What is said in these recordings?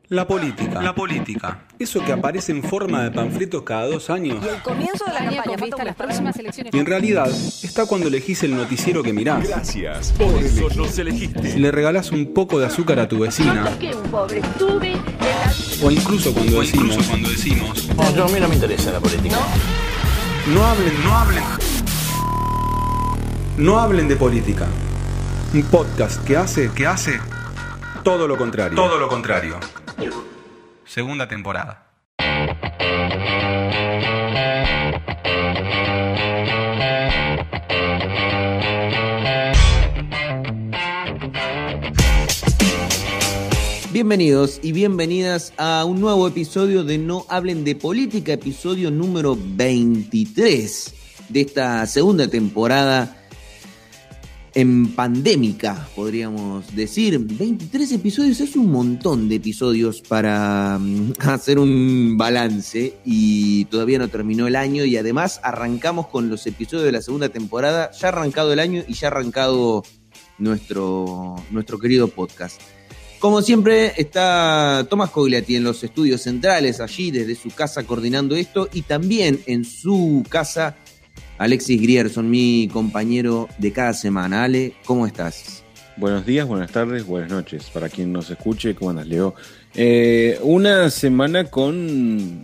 La política. Eso que aparece en forma de panfletos cada 2 años. Y el comienzo de la campaña faltan las próximas elecciones. Y en realidad está cuando elegís el noticiero que mirás. Gracias, por eso nos elegiste. Si le regalás un poco de azúcar a tu vecina. O incluso cuando decimos. No, a mí no me interesa la política. No hablen de política. Un podcast que hace todo lo contrario. Segunda temporada. Bienvenidos y bienvenidas a un nuevo episodio de No Hablen de Política, episodio número 23 de esta segunda temporada en pandémica, podríamos decir. 23 episodios es un montón de episodios para hacer un balance y todavía no terminó el año y además arrancamos con los episodios de la segunda temporada, ya ha arrancado el año y ya ha arrancado nuestro querido podcast. Como siempre está Tomás Cogliati en los estudios centrales, allí desde su casa coordinando esto, y también en su casa Alexis Grierson, mi compañero de cada semana. Ale, ¿cómo estás? Buenos días, buenas tardes, buenas noches. Para quien nos escuche, ¿cómo andas, Leo? Una semana con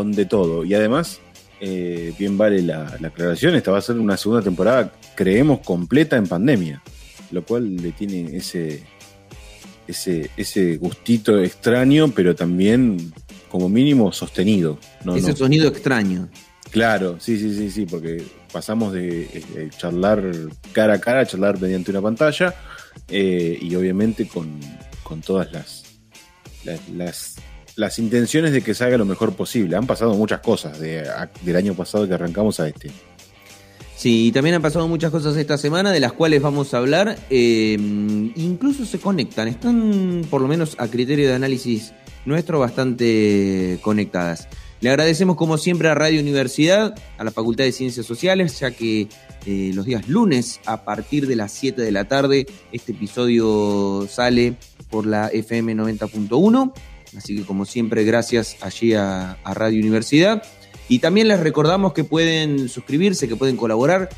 de todo. Y además, bien vale la aclaración, esta va a ser una segunda temporada, creemos, completa en pandemia. Lo cual le tiene ese gustito extraño, pero también, como mínimo, sostenido. Ese sonido extraño. Claro, sí, porque pasamos de charlar cara a cara a charlar mediante una pantalla y obviamente con todas las intenciones de que salga lo mejor posible. Han pasado muchas cosas del año pasado que arrancamos a este. Sí, y también han pasado muchas cosas esta semana de las cuales vamos a hablar, incluso se conectan, están por lo menos a criterio de análisis nuestro bastante conectadas. Le agradecemos como siempre a Radio Universidad, a la Facultad de Ciencias Sociales, ya que los días lunes a partir de las 7 de la tarde este episodio sale por la FM 90.1, así que como siempre gracias allí a Radio Universidad. Y también les recordamos que pueden suscribirse, que pueden colaborar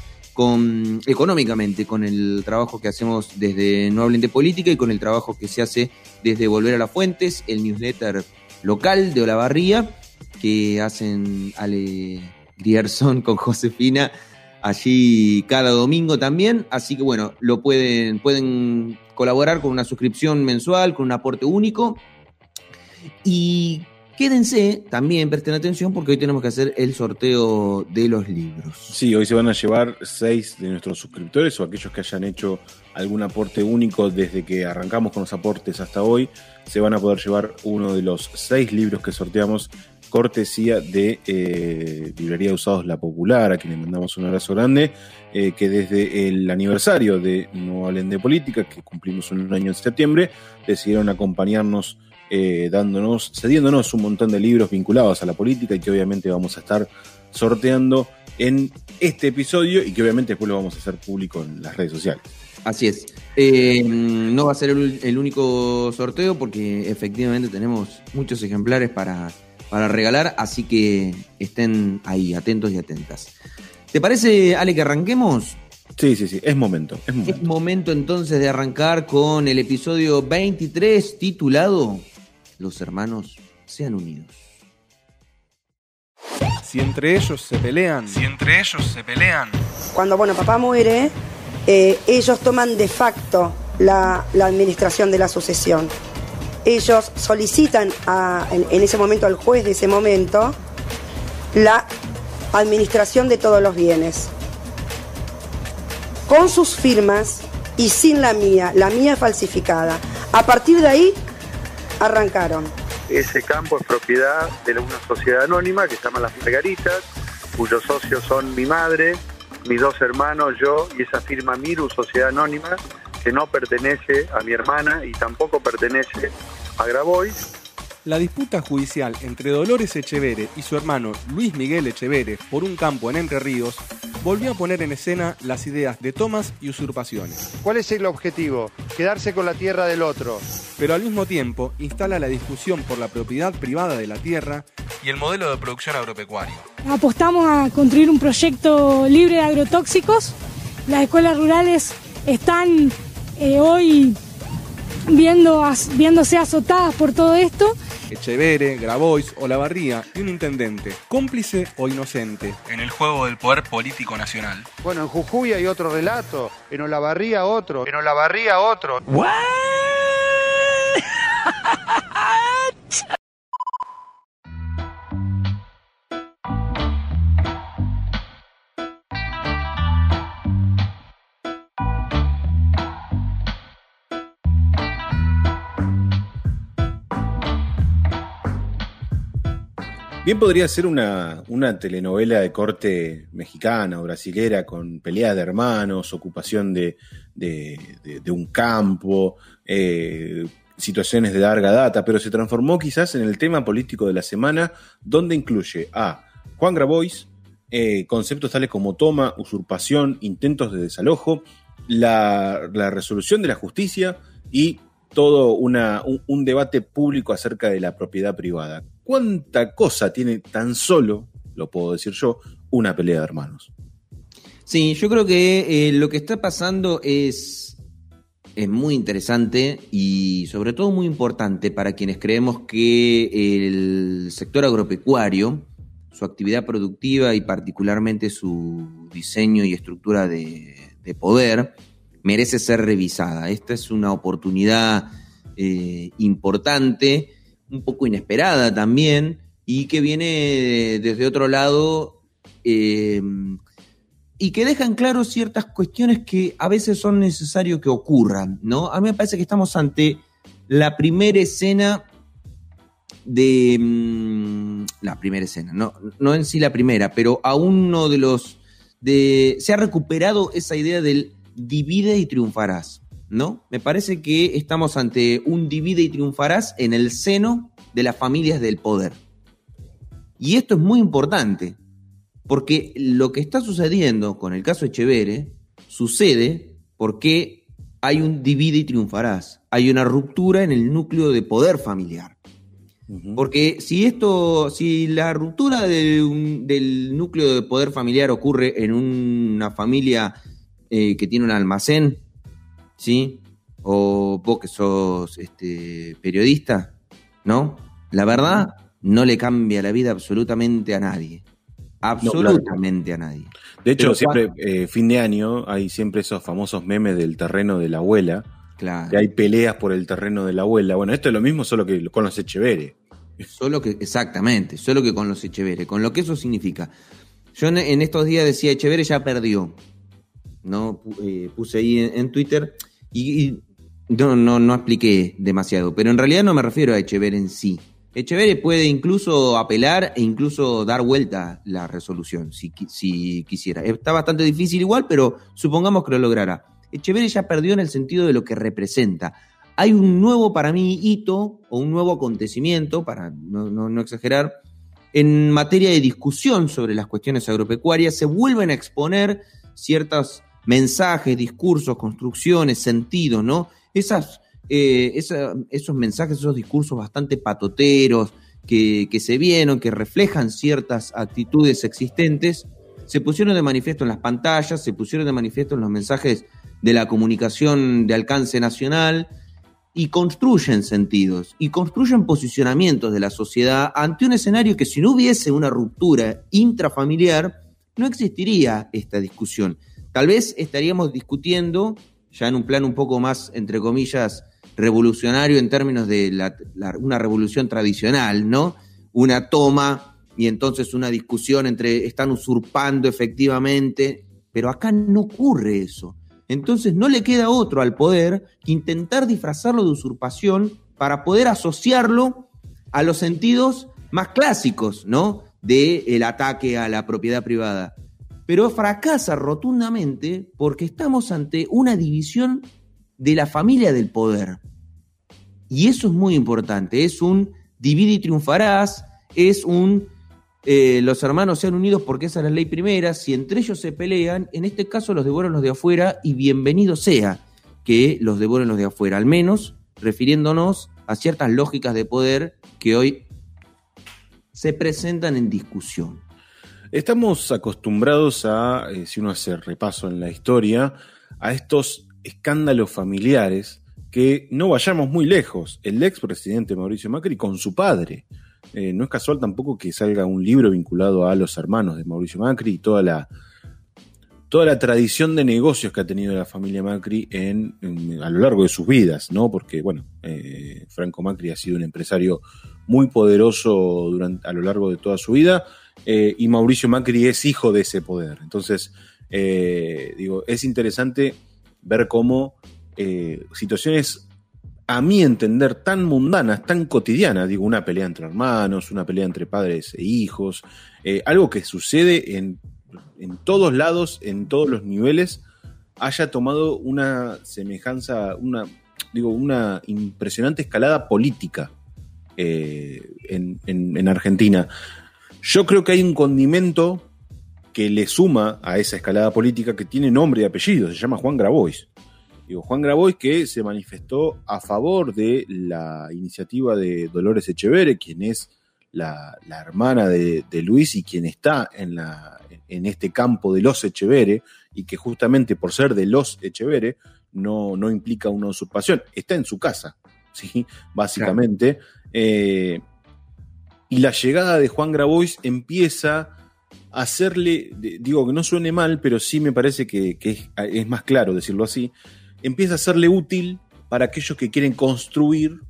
económicamente con el trabajo que hacemos desde No Hablen de Política y con el trabajo que se hace desde Volver a las Fuentes, el newsletter local de Olavarría, que hacen Ale Grierson con Josefina allí cada domingo también. Así que bueno, pueden colaborar con una suscripción mensual, con un aporte único. Y quédense también, presten atención, porque hoy tenemos que hacer el sorteo de los libros. Sí, hoy se van a llevar 6 de nuestros suscriptores o aquellos que hayan hecho algún aporte único desde que arrancamos con los aportes hasta hoy. Se van a poder llevar uno de los 6 libros que sorteamos, cortesía de Librería Usados La Popular, a quienes mandamos un abrazo grande, que desde el aniversario de No Hablen de Política, que cumplimos un año en septiembre, decidieron acompañarnos cediéndonos un montón de libros vinculados a la política y que obviamente vamos a estar sorteando en este episodio y que obviamente después lo vamos a hacer público en las redes sociales. Así es. No va a ser el único sorteo porque efectivamente tenemos muchos ejemplares para regalar, así que estén ahí, atentos y atentas. ¿Te parece, Ale, que arranquemos? Sí, es momento. Es momento entonces de arrancar con el episodio 23 titulado Los hermanos sean unidos. Si entre ellos se pelean. Cuando papá muere, ellos toman de facto la administración de la sucesión. Ellos solicitan en ese momento al juez de ese momento la administración de todos los bienes. Con sus firmas y sin la mía falsificada. A partir de ahí arrancaron. Ese campo es propiedad de una sociedad anónima que se llama Las Margaritas, cuyos socios son mi madre, mis 2 hermanos, yo y esa firma Miru, sociedad anónima, que no pertenece a mi hermana y tampoco pertenece a Grabois. La disputa judicial entre Dolores Echevere y su hermano Luis Miguel Echevere por un campo en Entre Ríos volvió a poner en escena las ideas de tomas y usurpaciones. ¿Cuál es el objetivo? Quedarse con la tierra del otro. Pero al mismo tiempo instala la discusión por la propiedad privada de la tierra y el modelo de producción agropecuario. Apostamos a construir un proyecto libre de agrotóxicos. Las escuelas rurales están hoy viéndose azotadas por todo esto. Etcheverre, Grabois, Olavarría y un intendente, cómplice o inocente, en el juego del poder político nacional. Bueno, en Jujuy hay otro relato, en Olavarría otro, ¿What? Bien podría ser una telenovela de corte mexicana o brasilera con peleas de hermanos, ocupación de un campo, situaciones de larga data, pero se transformó quizás en el tema político de la semana, donde incluye a Juan Grabois, conceptos tales como toma, usurpación, intentos de desalojo, la resolución de la justicia y todo un debate público acerca de la propiedad privada. ¿Cuánta cosa tiene tan solo, lo puedo decir yo, una pelea de hermanos? Sí, yo creo que lo que está pasando es muy interesante y sobre todo muy importante para quienes creemos que el sector agropecuario, su actividad productiva y particularmente su diseño y estructura de poder, merece ser revisada. Esta es una oportunidad importante, un poco inesperada también, y que viene desde otro lado y que dejan claro ciertas cuestiones que a veces son necesarios que ocurran, ¿no? A mí me parece que estamos ante la primera escena no en sí la primera, pero a uno de los se ha recuperado esa idea del divide y triunfarás, ¿no? Me parece que estamos ante un divide y triunfarás en el seno de las familias del poder. Y esto es muy importante, porque lo que está sucediendo con el caso Etcheverre sucede porque hay un divide y triunfarás, hay una ruptura en el núcleo de poder familiar. Porque si la ruptura del núcleo de poder familiar ocurre en una familia que tiene un almacén, ¿sí? O vos que sos periodista, ¿no? La verdad, no le cambia la vida absolutamente a nadie. Absolutamente a nadie. De hecho, siempre, fin de año, hay siempre esos famosos memes del terreno de la abuela. Claro. Que hay peleas por el terreno de la abuela. Bueno, esto es lo mismo, solo que con los Etcheverre. Exactamente, solo que con los Etcheverre, con lo que eso significa. Yo en estos días decía, Etcheverre ya perdió, ¿no? Puse ahí en Twitter y no expliqué demasiado, pero en realidad no me refiero a Etcheverre en sí. Etcheverre puede incluso apelar e incluso dar vuelta la resolución, si quisiera. Está bastante difícil igual, pero supongamos que lo logrará. Etcheverre ya perdió en el sentido de lo que representa. Hay un nuevo, para mí, hito o un nuevo acontecimiento, para no exagerar, en materia de discusión sobre las cuestiones agropecuarias. Se vuelven a exponer ciertos mensajes, discursos, construcciones, sentidos, ¿no? Esos mensajes, esos discursos bastante patoteros que se vieron, que reflejan ciertas actitudes existentes, se pusieron de manifiesto en las pantallas, se pusieron de manifiesto en los mensajes de la comunicación de alcance nacional, y construyen sentidos, y construyen posicionamientos de la sociedad ante un escenario que, si no hubiese una ruptura intrafamiliar, no existiría esta discusión. Tal vez estaríamos discutiendo, ya en un plano un poco más, entre comillas, revolucionario en términos de una revolución tradicional, ¿no? Una toma y entonces una discusión entre están usurpando efectivamente, pero acá no ocurre eso. Entonces no le queda otro al poder que intentar disfrazarlo de usurpación para poder asociarlo a los sentidos más clásicos, ¿no? Del ataque a la propiedad privada. Pero fracasa rotundamente porque estamos ante una división de la familia del poder. Y eso es muy importante. Es un divide y triunfarás, es un los hermanos sean unidos porque esa es la ley primera. Si entre ellos se pelean, en este caso los devoran los de afuera, y bienvenido sea que los devoren los de afuera, al menos refiriéndonos a ciertas lógicas de poder que hoy se presentan en discusión. Estamos acostumbrados a, si uno hace repaso en la historia, a estos escándalos familiares que no vayamos muy lejos. El expresidente Mauricio Macri con su padre. No es casual tampoco que salga un libro vinculado a los hermanos de Mauricio Macri y toda la tradición de negocios que ha tenido la familia Macri a lo largo de sus vidas, ¿no? Porque, bueno, Franco Macri ha sido un empresario muy poderoso a lo largo de toda su vida, y Mauricio Macri es hijo de ese poder. Entonces, es interesante ver cómo situaciones, a mi entender, tan mundanas, tan cotidianas, una pelea entre hermanos, una pelea entre padres e hijos, algo que sucede en todos lados, en todos los niveles, haya tomado una semejanza, una impresionante escalada política en Argentina. Yo creo que hay un condimento que le suma a esa escalada política que tiene nombre y apellido, se llama Juan Grabois. Juan Grabois, que se manifestó a favor de la iniciativa de Dolores Echeverre, quien es la hermana de Luis y quien está en este campo de los Echeverre, y que justamente por ser de los Echeverre no implica una usurpación, está en su casa, ¿sí? Básicamente. Claro. Y la llegada de Juan Grabois empieza a hacerle, digo que no suene mal, pero sí me parece que es más claro decirlo así, empieza a serle útil para aquellos que quieren construir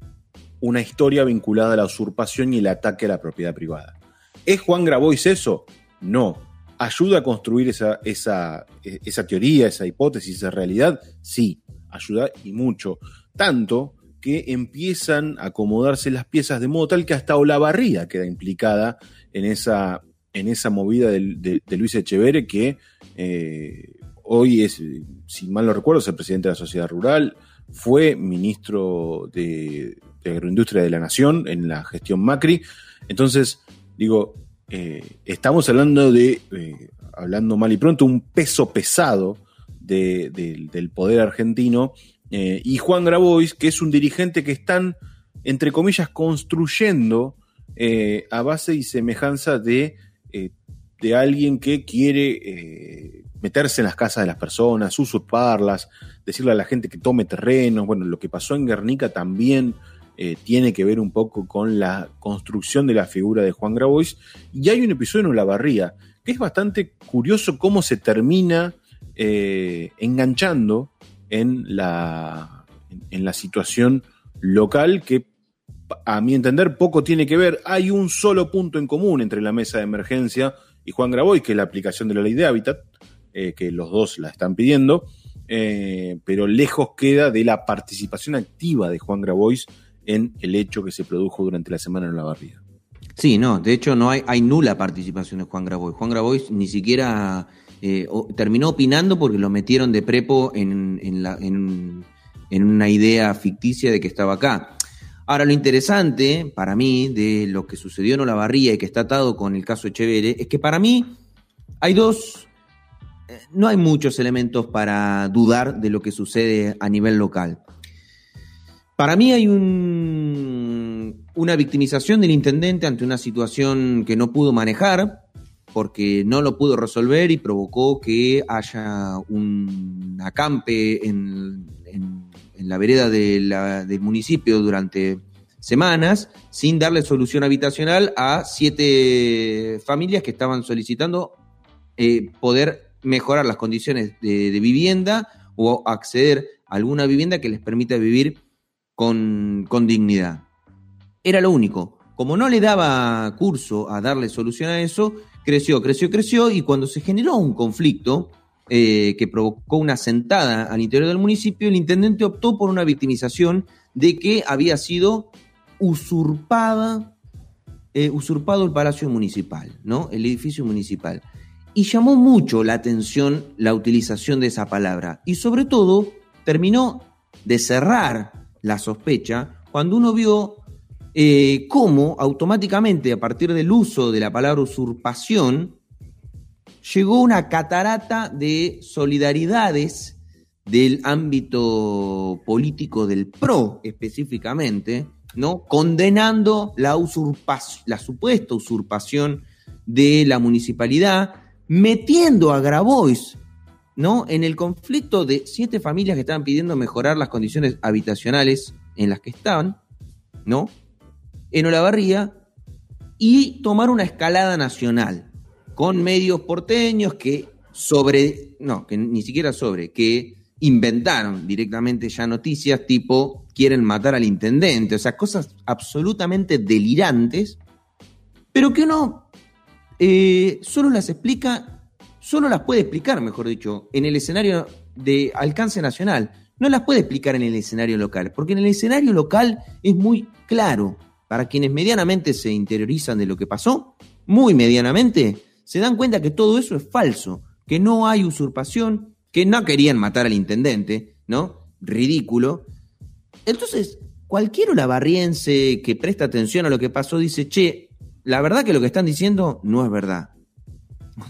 una historia vinculada a la usurpación y el ataque a la propiedad privada. ¿Es Juan Grabois eso? No. ¿Ayuda a construir esa teoría, esa hipótesis, esa realidad? Sí, ayuda y mucho. Tanto que empiezan a acomodarse las piezas de modo tal que hasta Olavarría queda implicada en esa movida de Luis Echeverre, que hoy es, si mal no recuerdo, es el presidente de la Sociedad Rural, fue ministro de Agroindustria de la Nación en la gestión Macri. Entonces, estamos hablando hablando mal y pronto, un peso pesado del poder argentino, y Juan Grabois, que es un dirigente que están, entre comillas, construyendo a base y semejanza de alguien que quiere meterse en las casas de las personas, usurparlas, decirle a la gente que tome terrenos. Bueno, lo que pasó en Guernica también tiene que ver un poco con la construcción de la figura de Juan Grabois. Y hay un episodio en Olavarría que es bastante curioso cómo se termina enganchando en la situación local, que a mi entender poco tiene que ver. Hay un solo punto en común entre la mesa de emergencia y Juan Grabois, que es la aplicación de la ley de hábitat, que los dos la están pidiendo, pero lejos queda de la participación activa de Juan Grabois en el hecho que se produjo durante la semana en Olavarría. Sí, no, de hecho no hay nula participación de Juan Grabois. Juan Grabois ni siquiera terminó opinando porque lo metieron de prepo en una idea ficticia de que estaba acá. Ahora, lo interesante para mí de lo que sucedió en Olavarría y que está atado con el caso Echeverre es que para mí no hay muchos elementos para dudar de lo que sucede a nivel local. Para mí hay una victimización del intendente ante una situación que no pudo manejar, porque no lo pudo resolver y provocó que haya un acampe en la vereda del municipio durante semanas, sin darle solución habitacional a 7 familias que estaban solicitando poder mejorar las condiciones de vivienda o acceder a alguna vivienda que les permita vivir con dignidad. Era lo único. Como no le daba curso a darle solución a eso, creció, y cuando se generó un conflicto que provocó una sentada al interior del municipio, el intendente optó por una victimización de que había sido usurpado el Palacio Municipal, ¿no? El edificio municipal. Y llamó mucho la atención la utilización de esa palabra. Y sobre todo, terminó de cerrar la sospecha cuando uno vio cómo automáticamente, a partir del uso de la palabra usurpación, llegó una catarata de solidaridades del ámbito político del PRO específicamente, ¿no? Condenando la supuesta usurpación de la municipalidad, metiendo a Grabois, ¿no?, en el conflicto de 7 familias que estaban pidiendo mejorar las condiciones habitacionales en las que estaban, ¿no?, en Olavarría, y tomar una escalada nacional con medios porteños que inventaron directamente ya noticias tipo quieren matar al intendente, o sea, cosas absolutamente delirantes, pero que uno solo las puede explicar, mejor dicho, en el escenario de alcance nacional. No las puede explicar en el escenario local, porque en el escenario local es muy claro. Para quienes medianamente se interiorizan de lo que pasó, muy medianamente, se dan cuenta que todo eso es falso, que no hay usurpación, que no querían matar al intendente, ¿no? Ridículo. Entonces, cualquier olavarriense que presta atención a lo que pasó dice, che, la verdad que lo que están diciendo no es verdad.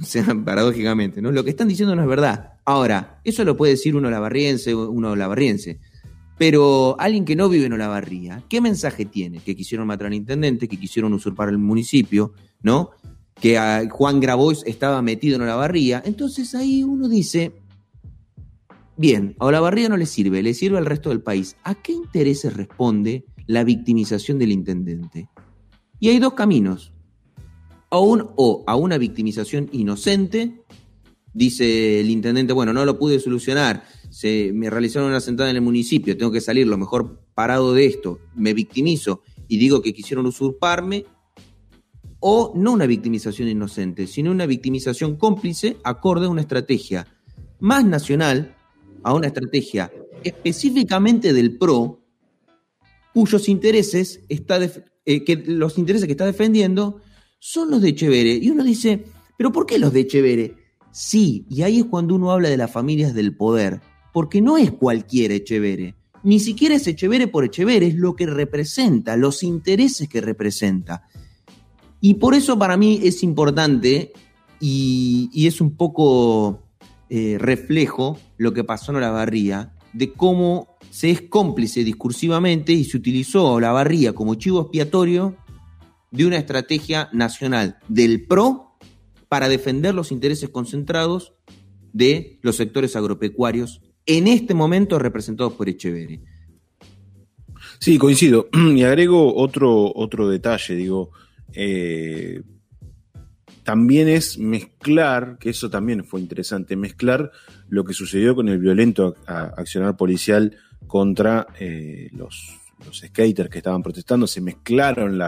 O sea, paradójicamente, ¿no? Lo que están diciendo no es verdad. Ahora, eso lo puede decir un olavarriense. Pero alguien que no vive en Olavarría, ¿qué mensaje tiene? Que quisieron matar al intendente, que quisieron usurpar el municipio, ¿no? Que Juan Grabois estaba metido en Olavarría. Entonces ahí uno dice, bien, a Olavarría no le sirve al resto del país. ¿A qué intereses responde la victimización del intendente? Y hay 2 caminos. O a una victimización inocente, dice el intendente, bueno, no lo pude solucionar, me realizaron una sentada en el municipio, tengo que salir lo mejor parado de esto, me victimizo y digo que quisieron usurparme, o no una victimización inocente, sino una victimización cómplice acorde a una estrategia más nacional, a una estrategia específicamente del PRO, cuyos intereses los intereses que está defendiendo son los de Echeverre. Y uno dice, ¿pero por qué los de Echeverre? Sí, y ahí es cuando uno habla de las familias del poder, porque no es cualquier Echeverre, ni siquiera es Echeverre por Echeverre, es lo que representa, los intereses que representa. Y por eso para mí es importante y es un poco reflejo lo que pasó en Olavarría, de cómo se es cómplice discursivamente y se utilizó Olavarría como chivo expiatorio de una estrategia nacional del PRO para defender los intereses concentrados de los sectores agropecuarios, en este momento representados por Echeverre. Sí, coincido. Y agrego otro detalle, digo, también es mezclar, que eso también fue interesante, mezclar lo que sucedió con el violento accionar policial contra los skaters que estaban protestando. Se mezclaron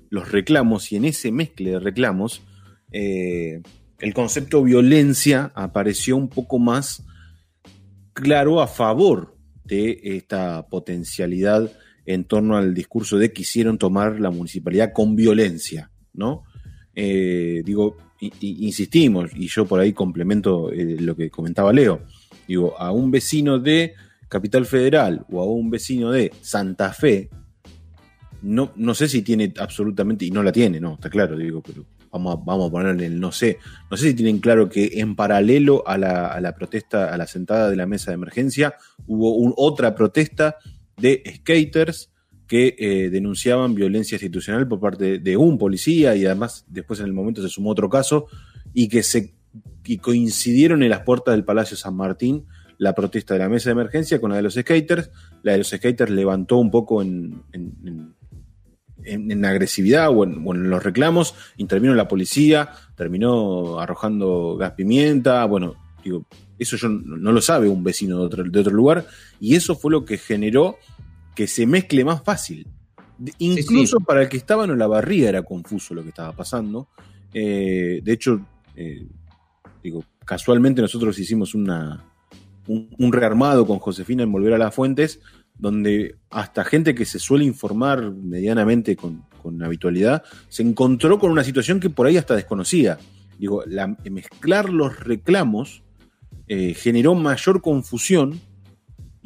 los reclamos, y en ese mezcle de reclamos el concepto violencia apareció un poco más claro a favor de esta potencialidad en torno al discurso de quisieron tomar la municipalidad con violencia, ¿no? Insistimos, y yo por ahí complemento lo que comentaba Leo, digo, a un vecino de Capital Federal o a un vecino de Santa Fe, no sé si tiene absolutamente, y no la tiene, no, está claro, digo, pero vamos a ponerle el no sé si tienen claro que en paralelo a la protesta, a la sentada de la mesa de emergencia, hubo otra protesta de skaters que denunciaban violencia institucional por parte de un policía, y además después en el momento se sumó otro caso, y que coincidieron en las puertas del Palacio San Martín la protesta de la mesa de emergencia con la de los skaters. La de los skaters levantó un poco en agresividad o en los reclamos, intervino la policía, terminó arrojando gas pimienta, bueno, digo, eso yo no lo sabe un vecino de otro lugar, y eso fue lo que generó que se mezcle más fácil. Incluso para el que estaba en Olavarría era confuso lo que estaba pasando. De hecho, casualmente nosotros hicimos un rearmado con Josefina en Volver a las Fuentes, donde hasta gente que se suele informar medianamente con habitualidad se encontró con una situación que por ahí hasta desconocía. Digo, mezclar los reclamos generó mayor confusión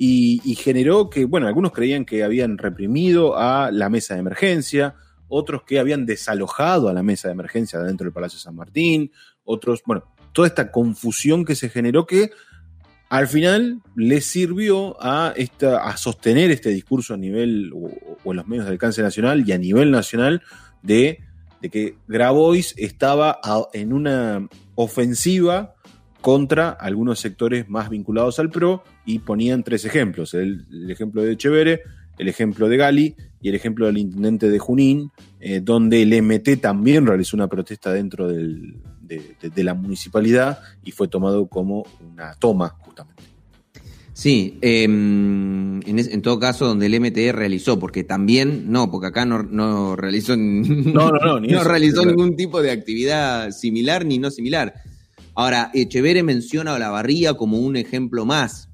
y generó que, bueno, algunos creían que habían reprimido a la mesa de emergencia, otros que habían desalojado a la mesa de emergencia dentro del Palacio San Martín, otros, bueno, toda esta confusión que se generó que al final le sirvió a sostener este discurso a nivel o en los medios de alcance nacional y a nivel nacional de que Grabois estaba en una ofensiva contra algunos sectores más vinculados al PRO y ponían 3 ejemplos, el ejemplo de Echeverre, el ejemplo de Gali y el ejemplo del intendente de Junín, donde el MT también realizó una protesta dentro de la municipalidad y fue tomado como una toma, justamente. Sí, en todo caso donde el MT realizó, porque también, porque acá no realizó, no realizó ningún tipo de actividad similar ni no similar. Ahora, Echeverre menciona a Olavarría como un ejemplo más.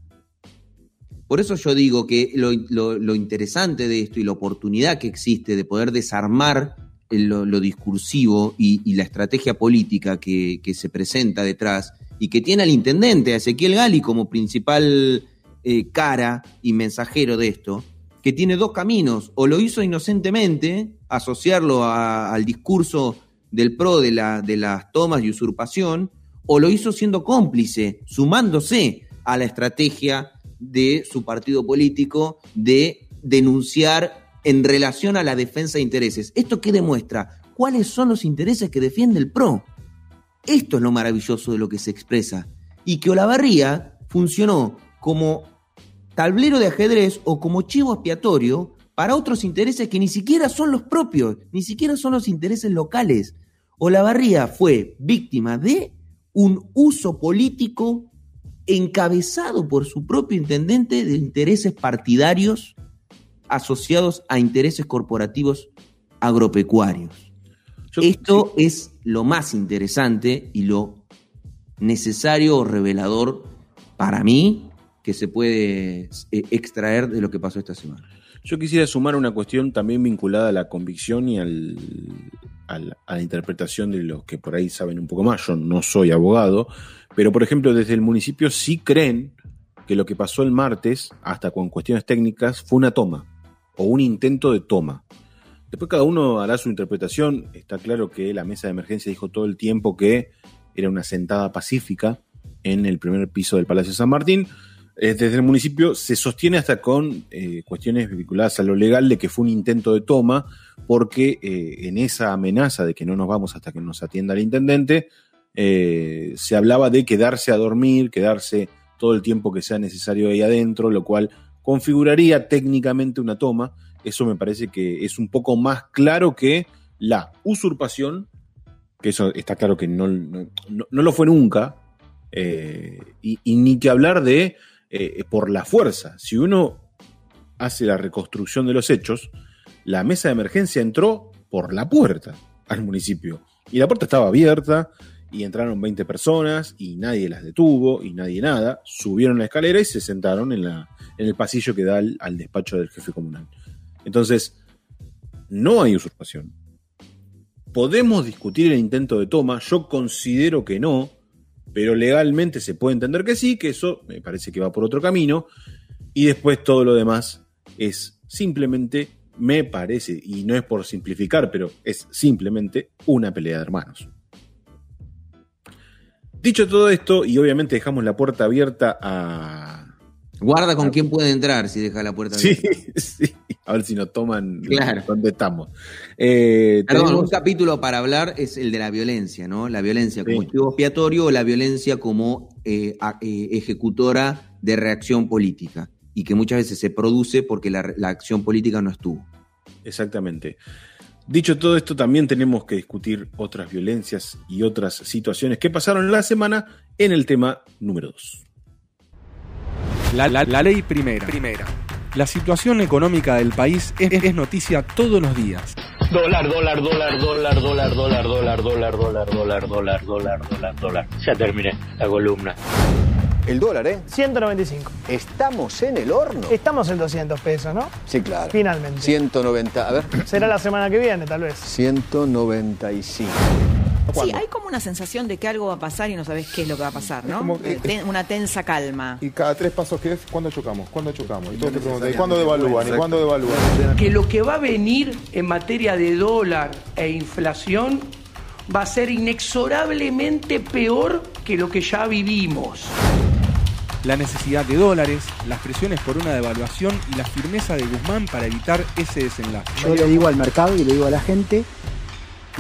Por eso yo digo que lo interesante de esto y la oportunidad que existe de poder desarmar lo discursivo y la estrategia política que se presenta detrás y que tiene al intendente, a Ezequiel Gali, como principal cara y mensajero de esto, que tiene 2 caminos: o lo hizo inocentemente, asociarlo al discurso del PRO de las tomas y usurpación, o lo hizo siendo cómplice, sumándose a la estrategia de su partido político de denunciar en relación a la defensa de intereses. ¿Esto qué demuestra? ¿Cuáles son los intereses que defiende el PRO? Esto es lo maravilloso de lo que se expresa. Y que Olavarría funcionó como tablero de ajedrez o como chivo expiatorio para otros intereses que ni siquiera son los propios, ni siquiera son los intereses locales. Olavarría fue víctima de un uso político encabezado por su propio intendente de intereses partidarios asociados a intereses corporativos agropecuarios. Esto es lo más interesante y lo necesario o revelador para mí que se puede extraer de lo que pasó esta semana. Yo quisiera sumar una cuestión también vinculada a la convicción y a la interpretación de los que por ahí saben un poco más. Yo no soy abogado, pero por ejemplo desde el municipio sí creen que lo que pasó el martes, hasta con cuestiones técnicas, fue una toma o un intento de toma. Después cada uno hará su interpretación. Está claro que la mesa de emergencia dijo todo el tiempo que era una sentada pacífica en el primer piso del Palacio San Martín. Desde el municipio se sostiene hasta con cuestiones vinculadas a lo legal de que fue un intento de toma, porque en esa amenaza de que no nos vamos hasta que nos atienda el intendente, se hablaba de quedarse a dormir, quedarse todo el tiempo que sea necesario ahí adentro, lo cual configuraría técnicamente una toma. Eso me parece que es un poco más claro que la usurpación, que eso está claro que no lo fue nunca, y ni que hablar de por la fuerza. Si uno hace la reconstrucción de los hechos, la mesa de emergencia entró por la puerta al municipio y la puerta estaba abierta y entraron 20 personas y nadie las detuvo y nadie nada. Subieron la escalera y se sentaron en el pasillo que da al despacho del jefe comunal. Entonces, no hay usurpación. ¿Podemos discutir el intento de toma? Yo considero que no, pero legalmente se puede entender que sí, que eso me parece que va por otro camino, y después todo lo demás es simplemente, me parece, y no es por simplificar, pero es simplemente una pelea de hermanos. Dicho todo esto, y obviamente dejamos la puerta abierta a... Guarda con quién puede entrar si deja la puerta abierta. Sí, a ver si nos toman claro. Donde estamos. Un capítulo para hablar es el de la violencia, ¿no? La violencia como chivo expiatorio o la violencia como ejecutora de reacción política, y que muchas veces se produce porque la acción política no estuvo. Exactamente. Dicho todo esto, también tenemos que discutir otras violencias y otras situaciones que pasaron en la semana en el tema número 2. La ley primera. La situación económica del país es noticia todos los días. Dólar. Ya terminé la columna. El dólar, 195. ¿Estamos en el horno? Estamos en 200 pesos, ¿no? Sí, claro. Finalmente. 190, a ver. Será la semana que viene, tal vez. 195. Sí, hay como una sensación de que algo va a pasar y no sabes qué es lo que va a pasar, ¿no? Como que, una tensa calma. Y cada 3 pasos que es, ¿cuándo chocamos? ¿Cuándo chocamos? Y todos te preguntan, ¿y cuándo devalúan? ¿Y cuándo devalúan? Que lo que va a venir en materia de dólar e inflación va a ser inexorablemente peor que lo que ya vivimos. La necesidad de dólares, las presiones por una devaluación y la firmeza de Guzmán para evitar ese desenlace. Yo le digo al mercado y le digo a la gente,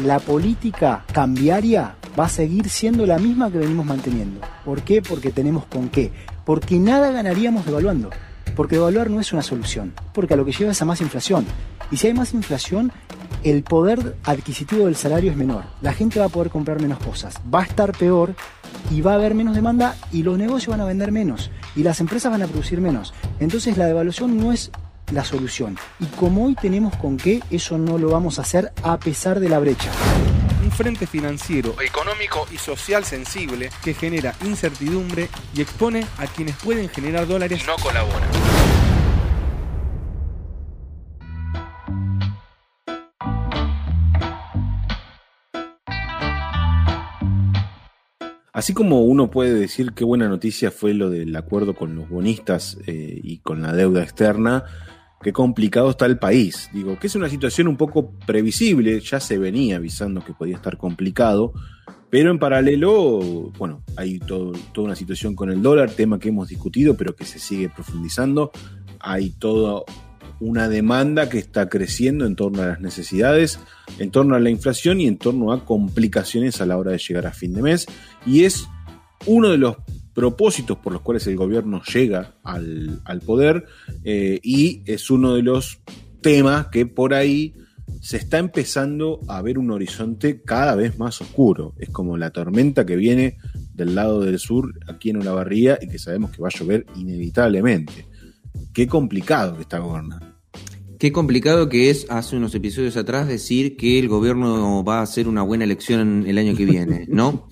la política cambiaria va a seguir siendo la misma que venimos manteniendo. ¿Por qué? Porque tenemos con qué. Porque nada ganaríamos devaluando. Porque devaluar no es una solución. Porque a lo que lleva es a más inflación. Y si hay más inflación, el poder adquisitivo del salario es menor. La gente va a poder comprar menos cosas. Va a estar peor y va a haber menos demanda y los negocios van a vender menos. Y las empresas van a producir menos. Entonces la devaluación no es la solución. Y como hoy tenemos con qué, eso no lo vamos a hacer a pesar de la brecha. Un frente financiero, económico y social sensible que genera incertidumbre y expone a quienes pueden generar dólares y no colaboran. Así como uno puede decir qué buena noticia fue lo del acuerdo con los bonistas y con la deuda externa, qué complicado está el país. Digo, que es una situación un poco previsible, ya se venía avisando que podía estar complicado, pero en paralelo, bueno, hay toda una situación con el dólar, tema que hemos discutido, pero que se sigue profundizando. Hay toda una demanda que está creciendo en torno a las necesidades, en torno a la inflación y en torno a complicaciones a la hora de llegar a fin de mes. Y es uno de los propósitos por los cuales el gobierno llega al poder y es uno de los temas que por ahí se está empezando a ver un horizonte cada vez más oscuro. Es como la tormenta que viene del lado del sur aquí en Olavarría y que sabemos que va a llover inevitablemente. Qué complicado que está gobernando. Qué complicado que es, hace unos episodios atrás, decir que el gobierno va a hacer una buena elección el año que viene, ¿no?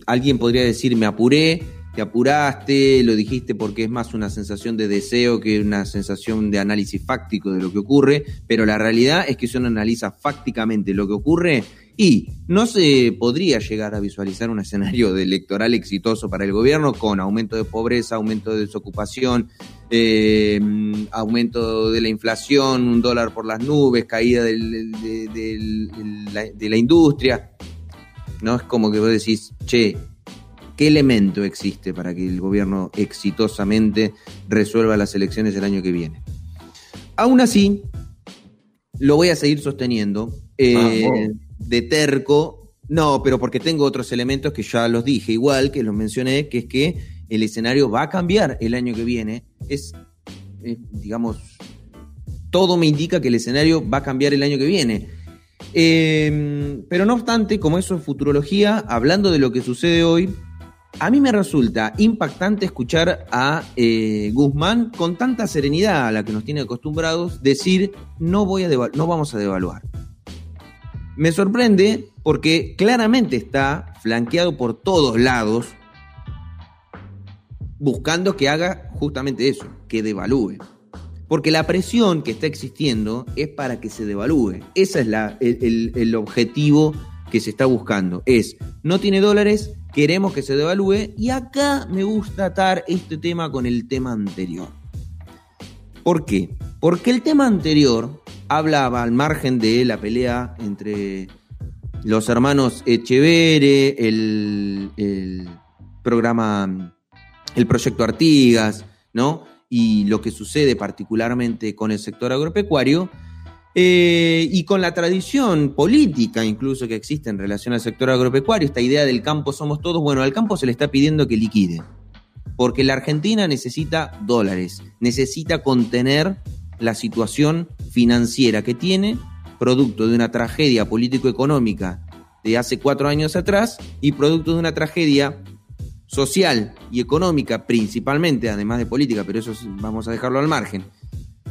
Alguien podría decir, me apuré, te apuraste, lo dijiste porque es más una sensación de deseo que una sensación de análisis fáctico de lo que ocurre, pero la realidad es que si uno analiza fácticamente lo que ocurre y no se podría llegar a visualizar un escenario electoral exitoso para el gobierno con aumento de pobreza, aumento de desocupación, aumento de la inflación, un dólar por las nubes, caída de la industria. No es como que vos decís, che, ¿qué elemento existe para que el gobierno exitosamente resuelva las elecciones el año que viene? Aún así, lo voy a seguir sosteniendo. De terco, no, pero porque tengo otros elementos que ya los dije, igual que los mencioné, que es que el escenario va a cambiar el año que viene. Digamos, todo me indica que el escenario va a cambiar el año que viene. Pero no obstante, como eso es futurología, hablando de lo que sucede hoy, a mí me resulta impactante escuchar a Guzmán con tanta serenidad a la que nos tiene acostumbrados decir no vamos a devaluar. Me sorprende porque claramente está flanqueado por todos lados buscando que haga justamente eso, que devalúe. Porque la presión que está existiendo es para que se devalúe. Ese es el objetivo que se está buscando. No tiene dólares, queremos que se devalúe, y acá me gusta atar este tema con el tema anterior. ¿Por qué? Porque el tema anterior hablaba al margen de la pelea entre los hermanos Echeverre, el programa, el proyecto Artigas, ¿no? Y lo que sucede particularmente con el sector agropecuario y con la tradición política incluso que existe en relación al sector agropecuario, esta idea del campo somos todos. Bueno, al campo se le está pidiendo que liquide, porque la Argentina necesita dólares, necesita contener la situación financiera que tiene, producto de una tragedia político-económica de hace 4 años atrás y producto de una tragedia social y económica principalmente, además de política, pero eso vamos a dejarlo al margen,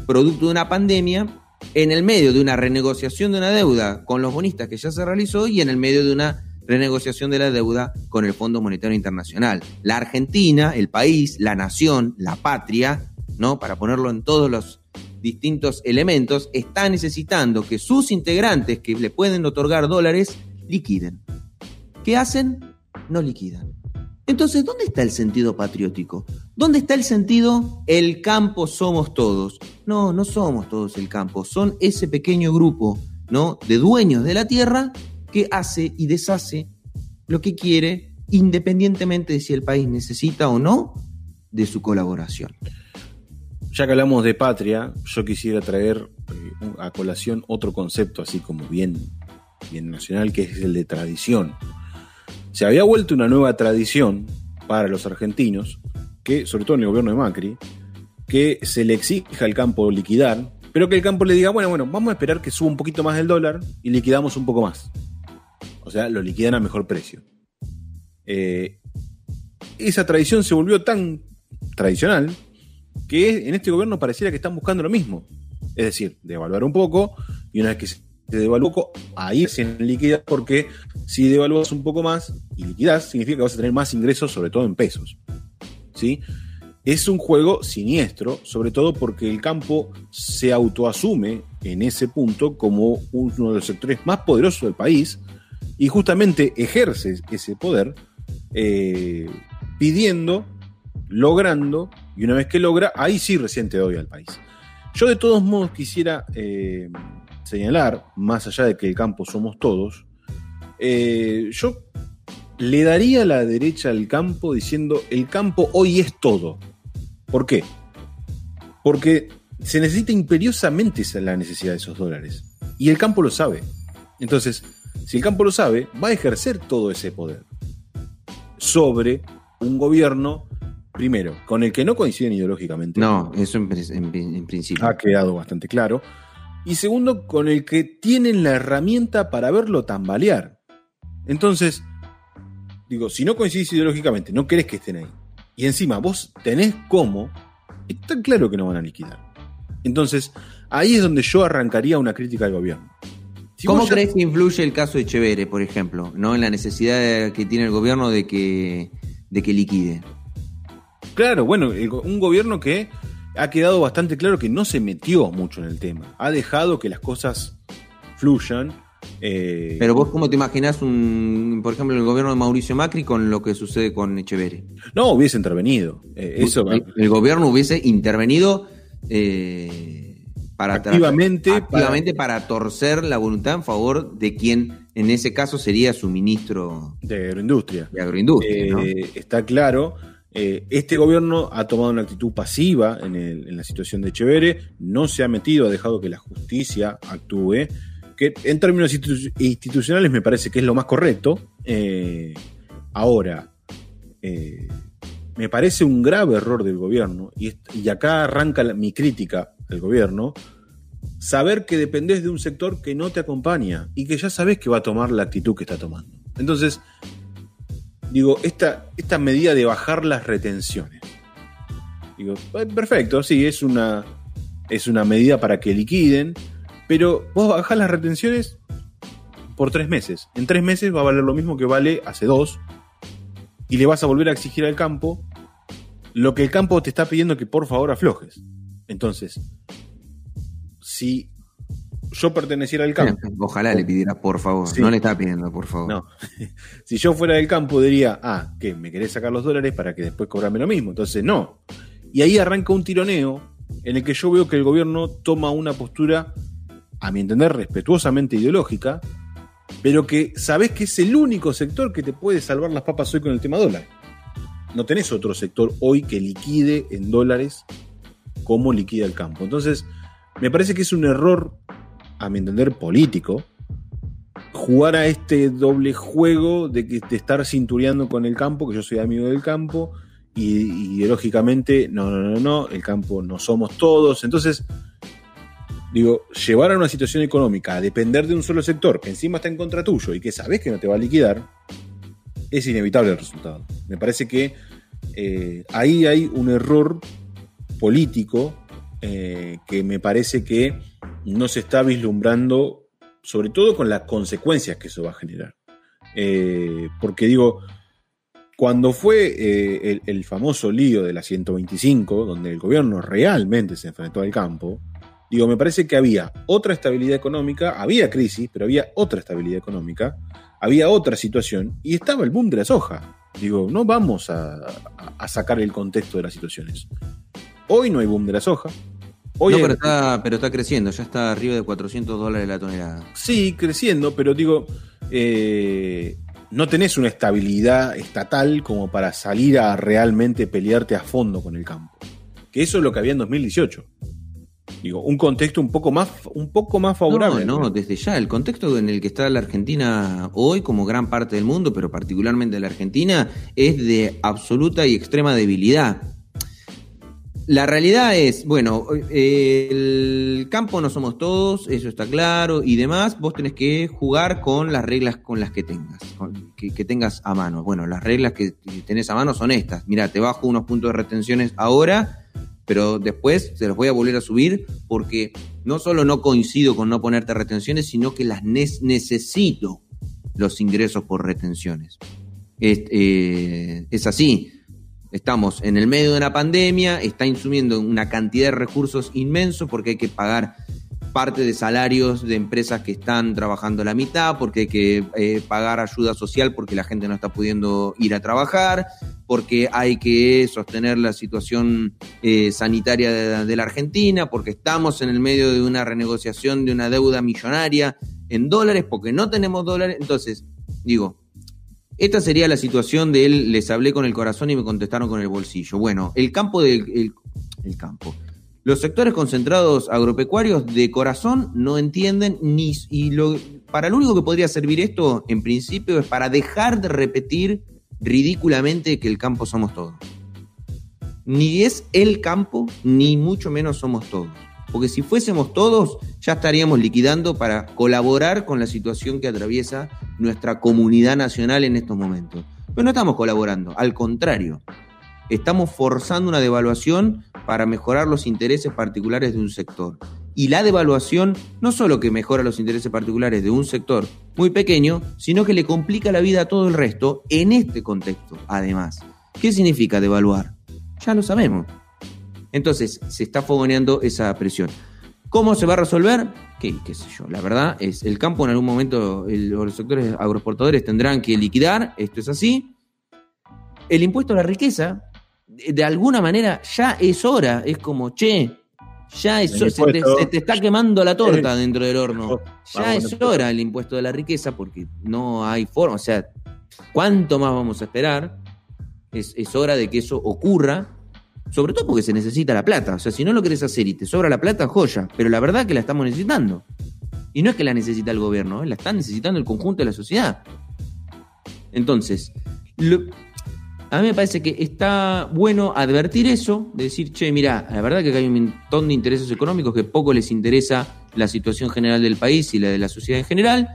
producto de una pandemia, en el medio de una renegociación de una deuda con los bonistas que ya se realizó y en el medio de una renegociación de la deuda con el Fondo Monetario Internacional. La Argentina, el país, la nación, la patria, ¿no? Para ponerlo en todos los distintos elementos, está necesitando que sus integrantes que le pueden otorgar dólares liquiden. ¿Qué hacen? No liquidan. Entonces, ¿dónde está el sentido patriótico? ¿Dónde está el sentido el campo somos todos? No, no somos todos el campo, son ese pequeño grupo, ¿no?, de dueños de la tierra que hace y deshace lo que quiere, independientemente de si el país necesita o no de su colaboración. Ya que hablamos de patria, yo quisiera traer a colación otro concepto así como bien nacional, que es el de tradición. Se había vuelto una nueva tradición para los argentinos, que, sobre todo en el gobierno de Macri, que se le exija al campo liquidar, pero que el campo le diga, bueno, vamos a esperar que suba un poquito más el dólar y liquidamos un poco más. O sea, lo liquidan a mejor precio. Esa tradición se volvió tan tradicional que en este gobierno pareciera que están buscando lo mismo. Es decir, devaluar un poco, y una vez que se devalúa un poco, ahí se liquida, porque si devalúas un poco más y liquidas, significa que vas a tener más ingresos, sobre todo en pesos. ¿Sí? Es un juego siniestro, sobre todo porque el campo se autoasume en ese punto como uno de los sectores más poderosos del país, y justamente ejerce ese poder pidiendo, logrando, y una vez que logra, ahí sí recién te doy al país. Yo de todos modos quisiera señalar, más allá de que el campo somos todos, yo le daría la derecha al campo diciendo el campo hoy es todo. ¿Por qué? Porque se necesita imperiosamente la necesidad de esos dólares, y el campo lo sabe. Entonces, si el campo lo sabe, va a ejercer todo ese poder sobre un gobierno, primero, con el que no coinciden ideológicamente. No, eso en principio. Ha quedado bastante claro. Y segundo, con el que tienen la herramienta para verlo tambalear. Entonces, digo, si no coincidís ideológicamente, no querés que estén ahí, y encima vos tenés cómo, está claro que no van a liquidar. Entonces, ahí es donde yo arrancaría una crítica al gobierno. Si ¿Cómo crees que influye el caso de Echeverre, por ejemplo, ¿no?, en la necesidad que tiene el gobierno de que liquide? Claro, bueno, un gobierno que ha quedado bastante claro que no se metió mucho en el tema. Ha dejado que las cosas fluyan. Pero vos, ¿cómo te imaginás por ejemplo, el gobierno de Mauricio Macri con lo que sucede con Echeverre? No, hubiese intervenido. El gobierno hubiese intervenido activamente para torcer la voluntad en favor de quien en ese caso sería su ministro de Agroindustria. ¿No? Está claro. Este gobierno ha tomado una actitud pasiva en la situación de Echeverre, no se ha metido, ha dejado que la justicia actúe, que en términos institucionales me parece que es lo más correcto. Ahora, me parece un grave error del gobierno, y acá arranca mi crítica al gobierno, saber que dependés de un sector que no te acompaña y que ya sabés que va a tomar la actitud que está tomando. Entonces, digo, esta medida de bajar las retenciones, digo, perfecto, sí, es una medida para que liquiden, pero vos bajás las retenciones por 3 meses. En 3 meses va a valer lo mismo que vale hace 2, y le vas a volver a exigir al campo lo que el campo te está pidiendo que por favor aflojes. Entonces, si yo perteneciera al campo... Ojalá le pidiera por favor, sí. No le está pidiendo por favor. No. Si yo fuera del campo diría, ¿qué? ¿Me querés sacar los dólares para que después cobrarme lo mismo? Entonces no. Y ahí arranca un tironeo en el que yo veo que el gobierno toma una postura, a mi entender, respetuosamente ideológica, pero que sabés que es el único sector que te puede salvar las papas hoy con el tema dólar. No tenés otro sector hoy que liquide en dólares como liquida el campo. Entonces, me parece que es un error, a mi entender, político, jugar a este doble juego de estar cintureando con el campo, que yo soy amigo del campo, y ideológicamente, no, el campo no somos todos. Entonces, digo, llevar a una situación económica a depender de un solo sector que encima está en contra tuyo y que sabés que no te va a liquidar, es inevitable el resultado. Me parece que ahí hay un error político que me parece que no se está vislumbrando, sobre todo con las consecuencias que eso va a generar. Porque digo, cuando fue el famoso lío de la 125, donde el gobierno realmente se enfrentó al campo, Digo, me parece que había otra estabilidad económica, había crisis, pero había otra estabilidad económica, había otra situación y estaba el boom de la soja. Digo, no vamos a sacar el contexto de las situaciones. Hoy no hay boom de la soja. Hoy no, pero está creciendo, ya está arriba de $400 la tonelada. Sí, creciendo, pero digo, no tenés una estabilidad estatal como para salir a realmente pelearte a fondo con el campo. Que eso es lo que había en 2018. Digo, un contexto un poco más favorable. No, desde ya. El contexto en el que está la Argentina hoy, como gran parte del mundo, pero particularmente la Argentina, es de absoluta y extrema debilidad. La realidad es, bueno, el campo no somos todos, eso está claro, y demás, vos tenés que jugar con las reglas con las que tengas, que tengas a mano. Bueno, las reglas que tenés a mano son estas. Mirá, te bajo unos puntos de retenciones ahora, pero después se los voy a volver a subir porque no solo no coincido con no ponerte retenciones, sino que las necesito los ingresos por retenciones. Es así. Estamos en el medio de una pandemia, está insumiendo una cantidad de recursos inmensos porque hay que pagar parte de salarios de empresas que están trabajando la mitad, porque hay que pagar ayuda social porque la gente no está pudiendo ir a trabajar, porque hay que sostener la situación sanitaria de la Argentina, porque estamos en el medio de una renegociación de una deuda millonaria en dólares, porque no tenemos dólares. Entonces, digo, esta sería la situación de él, les hablé con el corazón y me contestaron con el bolsillo. Bueno, el campo. Los sectores concentrados agropecuarios de corazón no entienden para lo único que podría servir esto, en principio, es para dejar de repetir ridículamente que el campo somos todos. Ni es el campo, ni mucho menos somos todos. Porque si fuésemos todos, ya estaríamos liquidando para colaborar con la situación que atraviesa nuestra comunidad nacional en estos momentos. Pero no estamos colaborando, al contrario. Estamos forzando una devaluación para mejorar los intereses particulares de un sector. Y la devaluación no solo que mejora los intereses particulares de un sector muy pequeño, sino que le complica la vida a todo el resto en este contexto, además. ¿Qué significa devaluar? Ya lo sabemos. Entonces, se está fogoneando esa presión. ¿Cómo se va a resolver? ¿Qué sé yo? La verdad es, el campo en algún momento, los sectores agroexportadores tendrán que liquidar, esto es así. El impuesto a la riqueza, de alguna manera, ya es hora, es como, ya es hora, se te está quemando la torta dentro del horno. Ya es hora el impuesto de la riqueza, porque no hay forma, o sea, ¿cuánto más vamos a esperar? Es hora de que eso ocurra. Sobre todo porque se necesita la plata. O sea, si no lo querés hacer y te sobra la plata, joya. Pero la verdad es que la estamos necesitando. Y no es que la necesita el gobierno, la está necesitando el conjunto de la sociedad. Entonces, a mí me parece que está bueno advertir eso, de decir, mirá, la verdad que hay un montón de intereses económicos que poco les interesa la situación general del país y la de la sociedad en general.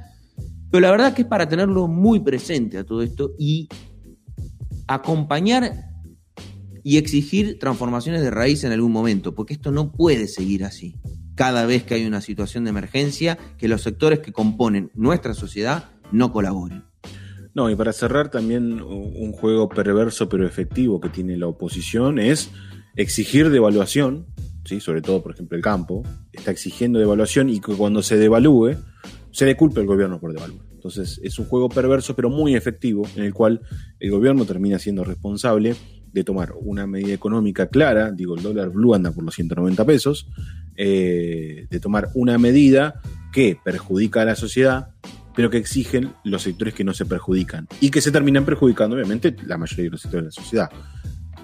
Pero la verdad que es para tenerlo muy presente a todo esto y acompañar y exigir transformaciones de raíz en algún momento, porque esto no puede seguir así. Cada vez que hay una situación de emergencia, que los sectores que componen nuestra sociedad no colaboren. No, y para cerrar también un juego perverso pero efectivo que tiene la oposición es exigir devaluación, ¿sí? Sobre todo, por ejemplo, el campo, está exigiendo devaluación y que cuando se devalúe, se le culpa al gobierno por devaluar. Entonces es un juego perverso pero muy efectivo en el cual el gobierno termina siendo responsable de tomar una medida económica clara, digo, el dólar blue anda por los 190 pesos, de tomar una medida que perjudica a la sociedad, pero que exigen los sectores que no se perjudican y que se terminan perjudicando, obviamente, la mayoría de los sectores de la sociedad.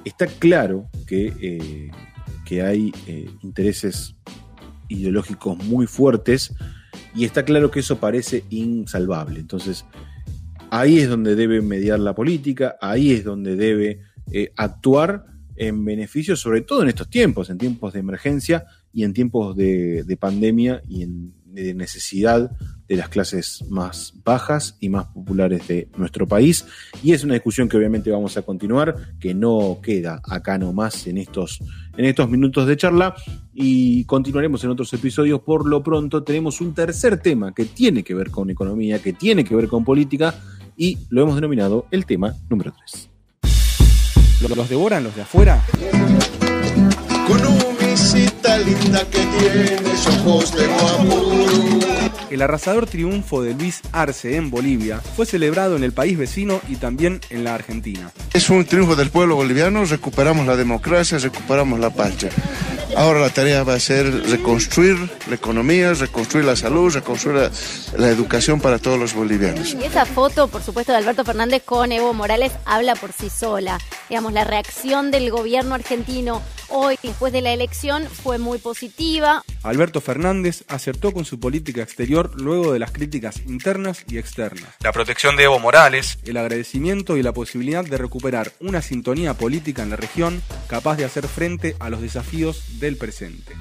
Está claro que hay intereses ideológicos muy fuertes y está claro que eso parece insalvable. Entonces, ahí es donde debe mediar la política, ahí es donde debe actuar en beneficio, sobre todo en estos tiempos, en tiempos de emergencia y en tiempos de pandemia y de necesidad de las clases más bajas y más populares de nuestro país. Y es una discusión que obviamente vamos a continuar, que no queda acá nomás en estos minutos de charla, y continuaremos en otros episodios. Por lo pronto tenemos un tercer tema que tiene que ver con economía, que tiene que ver con política, y lo hemos denominado el tema número 3. ¿Los devoran los de afuera? Con visita al linda que tienes ojos de guapurú. El arrasador triunfo de Luis Arce en Bolivia fue celebrado en el país vecino y también en la Argentina. Es un triunfo del pueblo boliviano, recuperamos la democracia, recuperamos la patria. Ahora la tarea va a ser reconstruir la economía, reconstruir la salud, reconstruir la educación para todos los bolivianos. Y esa foto, por supuesto, de Alberto Fernández con Evo Morales habla por sí sola. Digamos, la reacción del gobierno argentino hoy, después de la elección, fue muy positiva. Alberto Fernández acertó con su política exterior luego de las críticas internas y externas. La protección de Evo Morales, el agradecimiento y la posibilidad de recuperar una sintonía política en la región capaz de hacer frente a los desafíos del presente.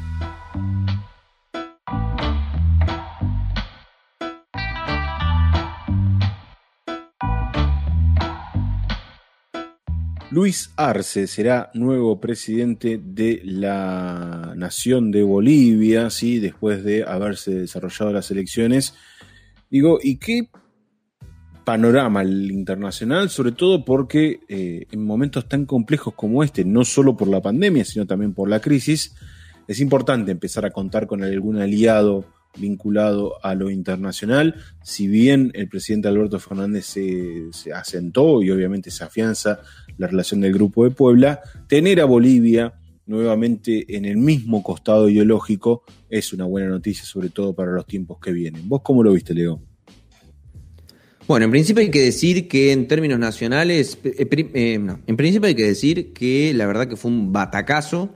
Luis Arce será nuevo presidente de la nación de Bolivia, ¿sí? Después de haberse desarrollado las elecciones. Digo, ¿y qué panorama el internacional? Sobre todo porque en momentos tan complejos como este, no solo por la pandemia, sino también por la crisis, es importante empezar a contar con algún aliado vinculado a lo internacional. Si bien el presidente Alberto Fernández se asentó y obviamente se afianza la relación del Grupo de Puebla, tener a Bolivia nuevamente en el mismo costado ideológico es una buena noticia, sobre todo para los tiempos que vienen. ¿Vos cómo lo viste, Leo? Bueno, en principio hay que decir que en términos nacionales, en principio hay que decir que la verdad que fue un batacazo,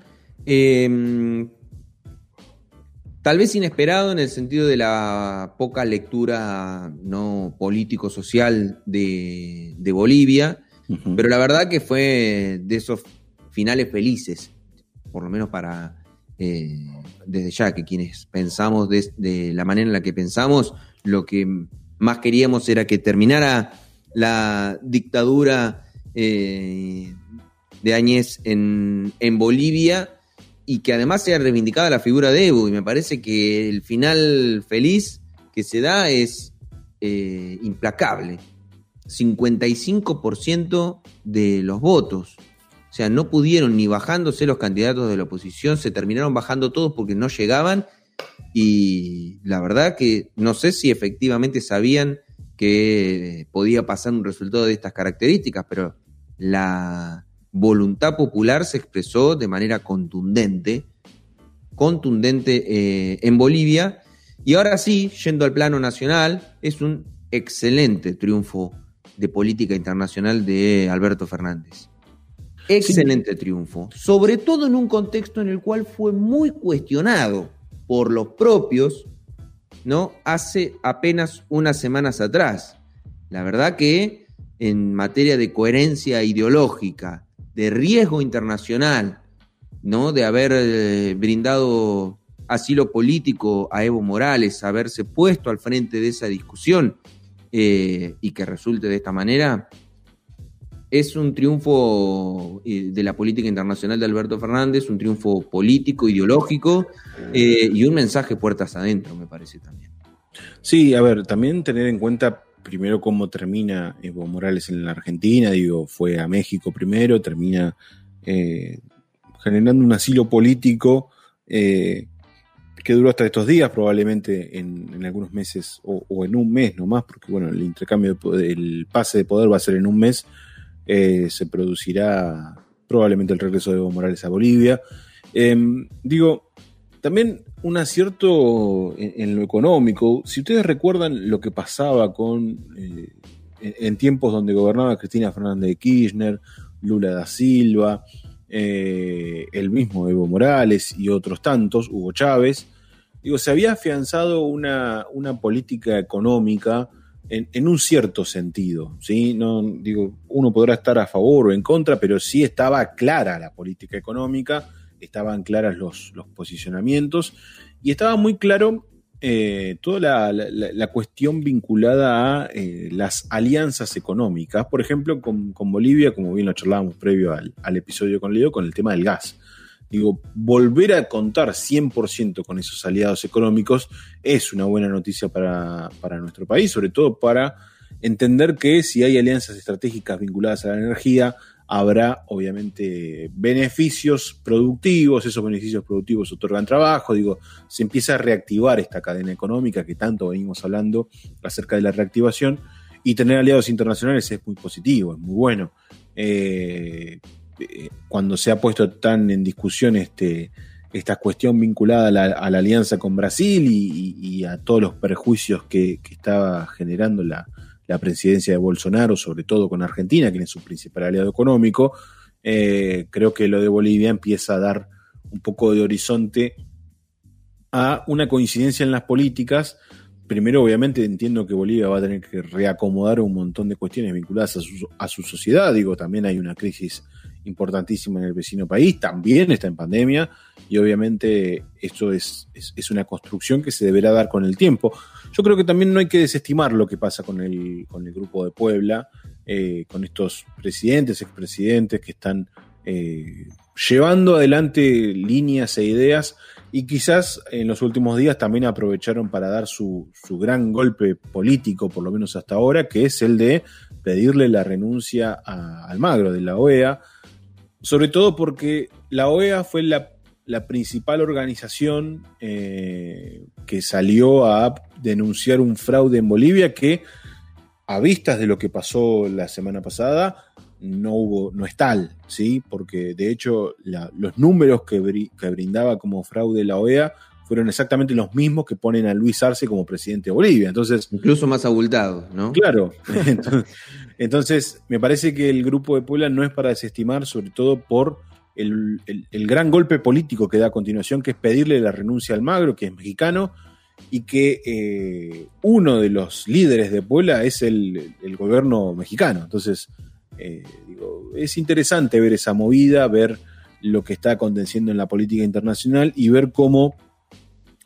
tal vez inesperado en el sentido de la poca lectura no político-social de Bolivia, pero la verdad que fue de esos finales felices, por lo menos para desde ya que quienes pensamos de la manera en la que pensamos, lo que más queríamos era que terminara la dictadura de Áñez en Bolivia y que además sea reivindicada la figura de Evo, y me parece que el final feliz que se da es implacable. 55% de los votos. O sea, no pudieron ni bajándose los candidatos de la oposición, se terminaron bajando todos porque no llegaban, y la verdad que no sé si efectivamente sabían que podía pasar un resultado de estas características, pero la voluntad popular se expresó de manera contundente en Bolivia, y ahora sí, yendo al plano nacional, es un excelente triunfo de política internacional de Alberto Fernández. Excelente triunfo, sobre todo en un contexto en el cual fue muy cuestionado por los propios, ¿no? Hace apenas unas semanas atrás. La verdad que en materia de coherencia ideológica, de riesgo internacional, ¿no? De haber brindado asilo político a Evo Morales, haberse puesto al frente de esa discusión y que resulte de esta manera, es un triunfo de la política internacional de Alberto Fernández, un triunfo político, ideológico y un mensaje puertas adentro, me parece también. Sí, a ver, también tener en cuenta primero cómo termina Evo Morales en la Argentina, digo, fue a México primero, termina generando un asilo político que duró hasta estos días, probablemente en algunos meses o en un mes nomás, porque bueno, el intercambio, el pase de poder va a ser en un mes, se producirá probablemente el regreso de Evo Morales a Bolivia. Digo, también un acierto en lo económico. Si ustedes recuerdan lo que pasaba en tiempos donde gobernaba Cristina Fernández de Kirchner, Lula da Silva, el mismo Evo Morales y otros tantos, Hugo Chávez, digo, se había afianzado una política económica en un cierto sentido, ¿sí? No, digo, uno podrá estar a favor o en contra, pero sí estaba clara la política económica, estaban claras los posicionamientos y estaba muy claro toda la cuestión vinculada a las alianzas económicas, por ejemplo, con Bolivia, como bien lo charlábamos previo al episodio con Leo, con el tema del gas. Digo, volver a contar 100% con esos aliados económicos es una buena noticia para nuestro país, sobre todo para entender que si hay alianzas estratégicas vinculadas a la energía, habrá obviamente beneficios productivos, esos beneficios productivos otorgan trabajo, se empieza a reactivar esta cadena económica que tanto venimos hablando acerca de la reactivación, y tener aliados internacionales es muy positivo, es muy bueno. Cuando se ha puesto tan en discusión esta cuestión vinculada a la alianza con Brasil y a todos los perjuicios que estaba generando la presidencia de Bolsonaro, sobre todo con Argentina, quien es su principal aliado económico, creo que lo de Bolivia empieza a dar un poco de horizonte a una coincidencia en las políticas. Primero, obviamente, entiendo que Bolivia va a tener que reacomodar un montón de cuestiones vinculadas a su sociedad. También hay una crisis importantísima en el vecino país, también está en pandemia, y obviamente esto es una construcción que se deberá dar con el tiempo. Yo creo que también no hay que desestimar lo que pasa con el Grupo de Puebla, con estos presidentes, expresidentes que están llevando adelante líneas e ideas, y quizás en los últimos días también aprovecharon para dar su gran golpe político, por lo menos hasta ahora, que es el de pedirle la renuncia a Almagro de la OEA, sobre todo porque la OEA fue la principal organización que salió a denunciar un fraude en Bolivia que, a vistas de lo que pasó la semana pasada, no es tal, ¿sí? Porque de hecho los números que brindaba como fraude la OEA fueron exactamente los mismos que ponen a Luis Arce como presidente de Bolivia. Entonces, incluso más abultados, ¿no? Claro. Entonces, me parece que el Grupo de Puebla no es para desestimar, sobre todo por el gran golpe político que da a continuación, que es pedirle la renuncia a Almagro, que es mexicano, y que uno de los líderes de Puebla es el gobierno mexicano. Entonces, es interesante ver esa movida, ver lo que está aconteciendo en la política internacional y ver cómo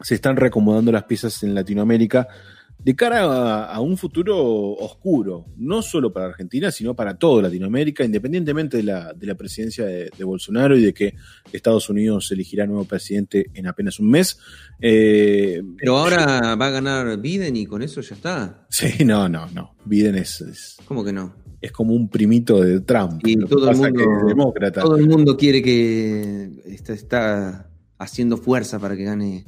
se están reacomodando las piezas en Latinoamérica de cara a un futuro oscuro, no solo para Argentina, sino para toda Latinoamérica, independientemente de la presidencia de Bolsonaro y de que Estados Unidos elegirá nuevo presidente en apenas un mes. Pero ahora va a ganar Biden y con eso ya está. Sí, no. Biden es ¿Cómo que no? Es como un primito de Trump. Y todo el mundo es demócrata. Todo el mundo quiere que está haciendo fuerza para que gane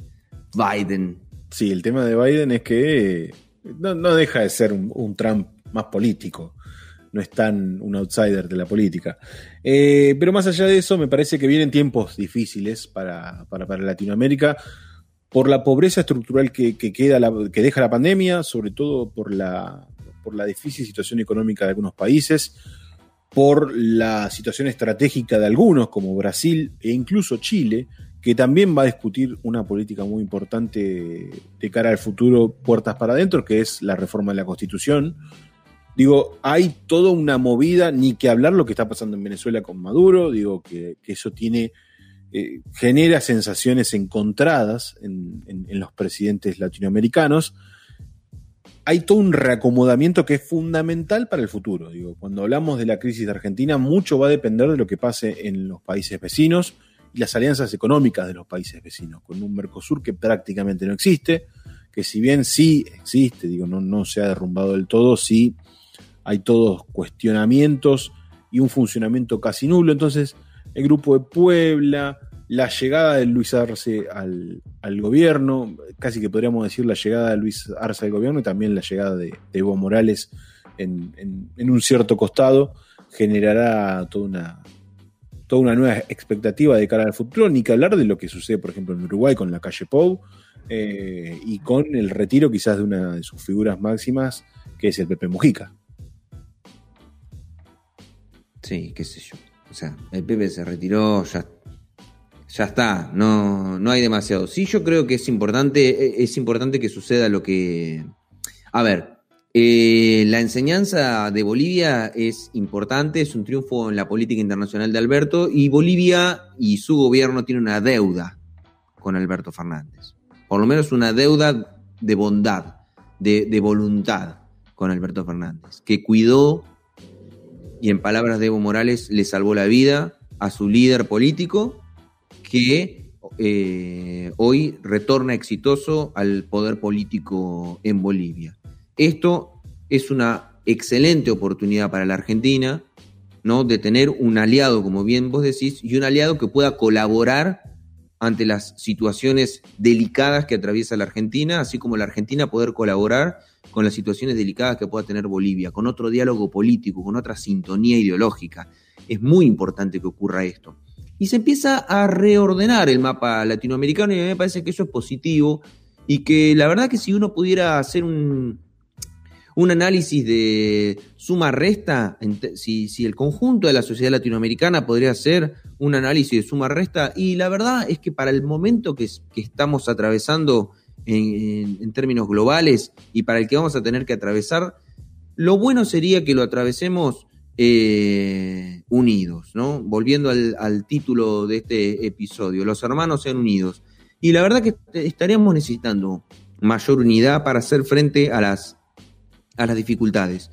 Biden. Sí, el tema de Biden es que no deja de ser un Trump más político. No es tan un outsider de la política. Pero más allá de eso, me parece que vienen tiempos difíciles para Latinoamérica por la pobreza estructural que deja la pandemia, sobre todo por la difícil situación económica de algunos países, por la situación estratégica de algunos, como Brasil e incluso Chile, que también va a discutir una política muy importante de cara al futuro, puertas para adentro, que es la reforma de la Constitución. Hay toda una movida, ni que hablar lo que está pasando en Venezuela con Maduro, que eso genera sensaciones encontradas en los presidentes latinoamericanos. Hay todo un reacomodamiento que es fundamental para el futuro. Cuando hablamos de la crisis de Argentina, mucho va a depender de lo que pase en los países vecinos y las alianzas económicas de los países vecinos, con un Mercosur que prácticamente no existe, que si bien sí existe, no se ha derrumbado del todo, sí hay todos cuestionamientos y un funcionamiento casi nulo. Entonces, el Grupo de Puebla, la llegada de Luis Arce al gobierno, casi que podríamos decir la llegada de Luis Arce al gobierno y también la llegada de Evo Morales en un cierto costado, generará toda una nueva expectativa de cara al futuro, ni que hablar de lo que sucede, por ejemplo, en Uruguay con la calle Pou y con el retiro quizás de una de sus figuras máximas, que es el Pepe Mujica. Sí, qué sé yo. O sea, el Pepe se retiró, ya está, no hay demasiado. Sí, yo creo que es importante que suceda lo que... A ver, la enseñanza de Bolivia es importante, es un triunfo en la política internacional de Alberto, y Bolivia y su gobierno tiene una deuda con Alberto Fernández. Por lo menos una deuda de bondad, de voluntad con Alberto Fernández, que cuidó y, en palabras de Evo Morales, le salvó la vida a su líder político, que hoy retorna exitoso al poder político en Bolivia. Esto es una excelente oportunidad para la Argentina, ¿no? De tener un aliado, como bien vos decís, y un aliado que pueda colaborar ante las situaciones delicadas que atraviesa la Argentina, así como la Argentina poder colaborar con las situaciones delicadas que pueda tener Bolivia, con otro diálogo político, con otra sintonía ideológica. Es muy importante que ocurra esto. Y se empieza a reordenar el mapa latinoamericano y a mí me parece que eso es positivo y que la verdad que si uno pudiera hacer un análisis de suma-resta, si el conjunto de la sociedad latinoamericana podría hacer un análisis de suma-resta, y la verdad es que para el momento que estamos atravesando en términos globales y para el que vamos a tener que atravesar, lo bueno sería que lo atravesemos unidos, ¿no? Volviendo al título de este episodio, los hermanos sean unidos. Y la verdad que estaríamos necesitando mayor unidad para hacer frente a las dificultades.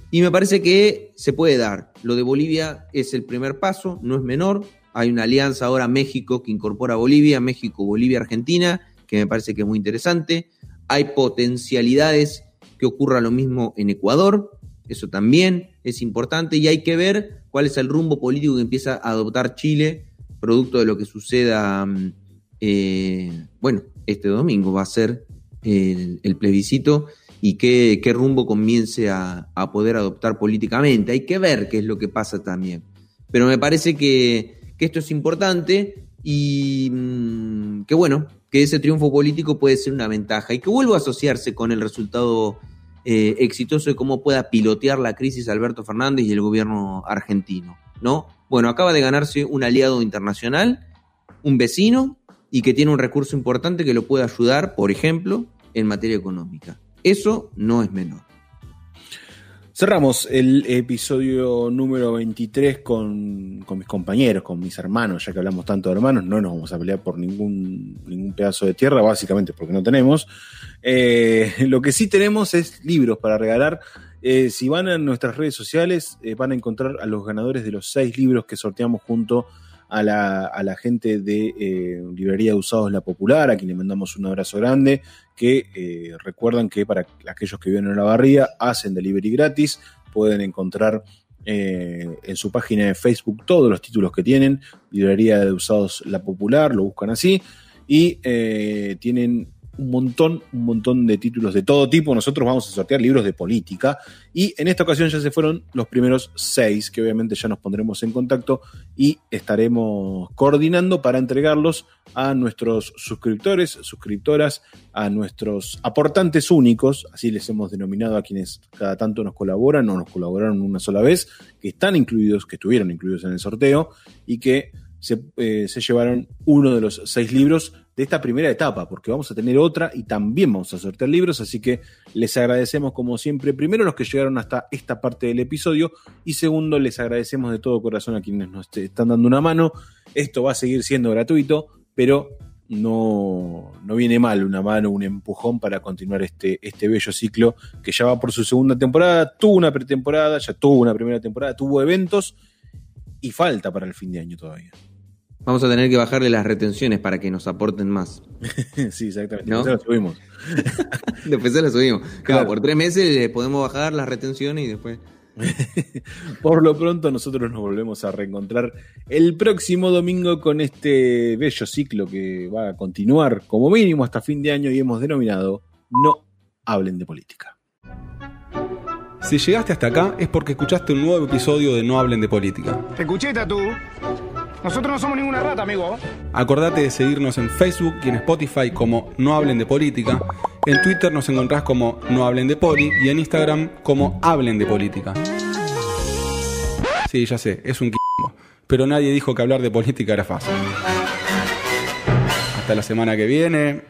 Y me parece que se puede dar. Lo de Bolivia es el primer paso, no es menor. Hay una alianza ahora México que incorpora a Bolivia, México, Bolivia, Argentina, que me parece que es muy interesante. Hay potencialidades que ocurra lo mismo en Ecuador, eso también es importante, y hay que ver cuál es el rumbo político que empieza a adoptar Chile, producto de lo que suceda, este domingo va a ser el plebiscito, y qué rumbo comience a poder adoptar políticamente. Hay que ver qué es lo que pasa también. Pero me parece que esto es importante y que ese triunfo político puede ser una ventaja y que vuelva a asociarse con el resultado exitoso de cómo pueda pilotear la crisis Alberto Fernández y el gobierno argentino, ¿no? Bueno, acaba de ganarse un aliado internacional, un vecino, y que tiene un recurso importante que lo puede ayudar, por ejemplo, en materia económica. Eso no es menor. Cerramos el episodio número 23 con mis compañeros, con mis hermanos, ya que hablamos tanto de hermanos, no nos vamos a pelear por ningún pedazo de tierra, básicamente porque no tenemos. Lo que sí tenemos es libros para regalar. Si van a nuestras redes sociales, van a encontrar a los ganadores de los 6 libros que sorteamos junto a la gente de Librería de Usados La Popular, a quien le mandamos un abrazo grande, que recuerdan que para aquellos que viven en Olavarría hacen delivery gratis, pueden encontrar en su página de Facebook todos los títulos que tienen, Librería de Usados La Popular, lo buscan así, y tienen un montón de títulos de todo tipo. Nosotros vamos a sortear libros de política y en esta ocasión ya se fueron los primeros 6, que obviamente ya nos pondremos en contacto y estaremos coordinando para entregarlos a nuestros suscriptores, suscriptoras, a nuestros aportantes únicos, así les hemos denominado a quienes cada tanto nos colaboran o nos colaboraron una sola vez, que estuvieron incluidos en el sorteo y que se llevaron uno de los 6 libros de esta primera etapa, porque vamos a tener otra y también vamos a sortear libros, así que les agradecemos como siempre, primero los que llegaron hasta esta parte del episodio y segundo les agradecemos de todo corazón a quienes nos están dando una mano. Esto va a seguir siendo gratuito, pero no viene mal una mano, un empujón para continuar este bello ciclo que ya va por su segunda temporada, tuvo una pretemporada, ya tuvo una primera temporada, tuvo eventos y falta para el fin de año todavía. Vamos a tener que bajarle las retenciones para que nos aporten más. Sí, exactamente. ¿No? Después la subimos. Después se la subimos. Claro, por 3 meses le podemos bajar las retenciones y después... Por lo pronto nosotros nos volvemos a reencontrar el próximo domingo con este bello ciclo que va a continuar como mínimo hasta fin de año y hemos denominado No Hablen de Política. Si llegaste hasta acá es porque escuchaste un nuevo episodio de No Hablen de Política. Te escuché, Tatú. Nosotros no somos ninguna rata, amigo. Acordate de seguirnos en Facebook y en Spotify como No Hablen de Política. En Twitter nos encontrás como No Hablen de Poli y en Instagram como Hablen de Política. Sí, ya sé, es un quilombo, pero nadie dijo que hablar de política era fácil. Hasta la semana que viene.